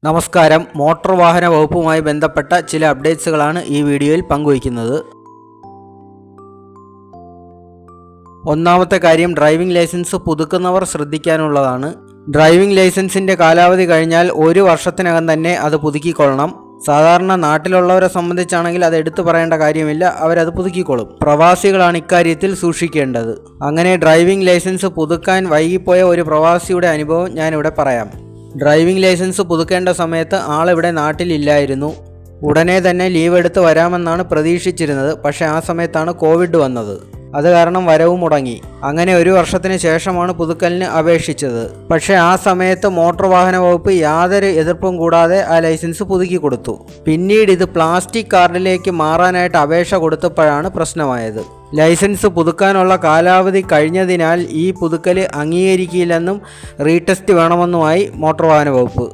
നമസ്കാരം. മോട്ടോർ വാഹന വകുപ്പുമായി ബന്ധപ്പെട്ട ചില അപ്ഡേറ്റ്സുകളാണ് ഈ വീഡിയോയിൽ പങ്കുവയ്ക്കുന്നത്. ഒന്നാമത്തെ കാര്യം, ഡ്രൈവിംഗ് ലൈസൻസ് പുതുക്കുന്നവർ ശ്രദ്ധിക്കാനുള്ളതാണ്. ഡ്രൈവിംഗ് ലൈസൻസിൻ്റെ കാലാവധി കഴിഞ്ഞാൽ 1 വർഷത്തിനകം തന്നെ അത് പുതുക്കിക്കൊള്ളണം. സാധാരണ നാട്ടിലുള്ളവരെ സംബന്ധിച്ചാണെങ്കിൽ അത് എടുത്തു പറയേണ്ട കാര്യമില്ല, അവരത് പുതുക്കിക്കൊള്ളും. പ്രവാസികളാണ് ഇക്കാര്യത്തിൽ സൂക്ഷിക്കേണ്ടത്. അങ്ങനെ ഡ്രൈവിംഗ് ലൈസൻസ് പുതുക്കാൻ വൈകിപ്പോയ ഒരു പ്രവാസിയുടെ അനുഭവം ഞാനിവിടെ പറയാം. ഡ്രൈവിംഗ് ലൈസൻസ് പുതുക്കേണ്ട സമയത്ത് ആളിവിടെ നാട്ടിലില്ലായിരുന്നു. ഉടനെ തന്നെ ലീവ് എടുത്ത് വരാമെന്നാണ് പ്രതീക്ഷിച്ചിരുന്നത്. പക്ഷേ ആ സമയത്താണ് കോവിഡ് വന്നത്. അത് കാരണം വരവ് മുടങ്ങി. അങ്ങനെ 1 വർഷത്തിന് ശേഷമാണ് പുതുക്കലിന് അപേക്ഷിച്ചത്. പക്ഷേ ആ സമയത്ത് മോട്ടോർ വാഹന വകുപ്പ് യാതൊരു എതിർപ്പും കൂടാതെ ആ ലൈസൻസ് പുതുക്കി കൊടുത്തു. പിന്നീട് ഇത് പ്ലാസ്റ്റിക് കാർഡിലേക്ക് മാറാനായിട്ട് അപേക്ഷ കൊടുത്തപ്പോഴാണ് പ്രശ്നമായത്. ലൈസൻസ് പുതുക്കാനുള്ള കാലാവധി കഴിഞ്ഞതിനാൽ ഈ പുതുക്കൽ അംഗീകരിക്കില്ലെന്നും റീടെസ്റ്റ് വേണമെന്നുമായി മോട്ടോർ വാഹന വകുപ്പ്.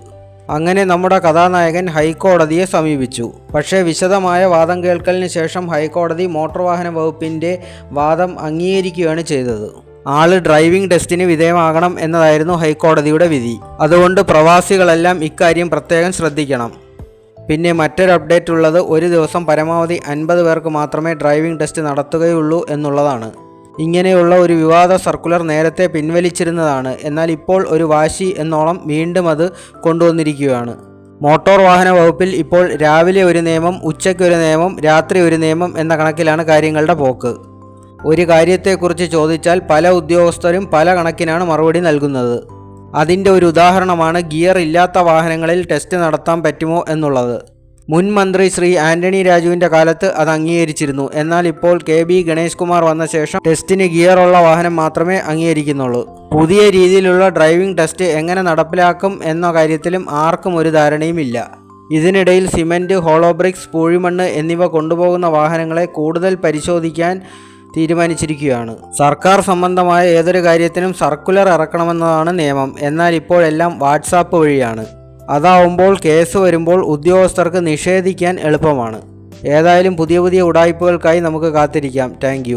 അങ്ങനെ നമ്മുടെ കഥാനായകൻ ഹൈക്കോടതിയെ സമീപിച്ചു. പക്ഷേ വിശദമായ വാദം കേൾക്കലിന് ശേഷം ഹൈക്കോടതി മോട്ടോർ വാഹന വകുപ്പിൻ്റെ വാദം അംഗീകരിക്കുകയാണ് ചെയ്തത്. ആള് ഡ്രൈവിംഗ് ടെസ്റ്റിന് വിധേയമാകണം എന്നതായിരുന്നു ഹൈക്കോടതിയുടെ വിധി. അതുകൊണ്ട് പ്രവാസികളെല്ലാം ഇക്കാര്യം പ്രത്യേകം ശ്രദ്ധിക്കണം. പിന്നെ മറ്റൊരു അപ്ഡേറ്റ് ഉള്ളത്, ഒരു ദിവസം പരമാവധി 50 പേർക്ക് മാത്രമേ ഡ്രൈവിംഗ് ടെസ്റ്റ് നടത്തുകയുള്ളൂ എന്നുള്ളതാണ്. ഇങ്ങനെയുള്ള ഒരു വിവാദ സർക്കുലർ നേരത്തെ പിൻവലിച്ചിരുന്നതാണ്. എന്നാൽ ഇപ്പോൾ ഒരു വാശി എന്നോളം വീണ്ടും അത് കൊണ്ടുവന്നിരിക്കുകയാണ്. മോട്ടോർ വാഹന വകുപ്പിൽ ഇപ്പോൾ രാവിലെ ഒരു നിയമം, ഉച്ചയ്ക്ക് ഒരു നിയമം, രാത്രി ഒരു നിയമം എന്ന കണക്കിലാണ് കാര്യങ്ങളുടെ പോക്ക്. ഒരു കാര്യത്തെക്കുറിച്ച് ചോദിച്ചാൽ പല ഉദ്യോഗസ്ഥരും പല കണക്കിനാണ് മറുപടി നൽകുന്നത്. അതിൻ്റെ ഒരു ഉദാഹരണമാണ് ഗിയർ ഇല്ലാത്ത വാഹനങ്ങളിൽ ടെസ്റ്റ് നടത്താൻ പറ്റുമോ എന്നുള്ളത്. മുൻ മന്ത്രി ശ്രീ ആന്റണി രാജുവിൻ്റെ കാലത്ത് അത് അംഗീകരിച്ചിരുന്നു. എന്നാൽ ഇപ്പോൾ KB ഗണേഷ് കുമാർ വന്ന ശേഷം ടെസ്റ്റിന് ഗിയറുള്ള വാഹനം മാത്രമേ അംഗീകരിക്കുന്നുള്ളൂ. പുതിയ രീതിയിലുള്ള ഡ്രൈവിംഗ് ടെസ്റ്റ് എങ്ങനെ നടപ്പിലാക്കും എന്ന കാര്യത്തിലും ആർക്കും ഒരു ധാരണയുമില്ല. ഇതിനിടയിൽ സിമൻറ്റ്, ഹോളോബ്രിക്സ്, പൂഴിമണ്ണ് എന്നിവ കൊണ്ടുപോകുന്ന വാഹനങ്ങളെ കൂടുതൽ പരിശോധിക്കാൻ തീരുമാനിച്ചിരിക്കുകയാണ്. സർക്കാർ സംബന്ധമായ ഏതൊരു കാര്യത്തിനും സർക്കുലർ ഇറക്കണമെന്നതാണ് നിയമം. എന്നാൽ ഇപ്പോഴെല്ലാം വാട്സാപ്പ് വഴിയാണ്. അതാവുമ്പോൾ കേസ് വരുമ്പോൾ ഉദ്യോഗസ്ഥർക്ക് നിഷേധിക്കാൻ എളുപ്പമാണ്. ഏതായാലും പുതിയ ഉഡായിപ്പുകൾക്കായി നമുക്ക് കാത്തിരിക്കാം. താങ്ക്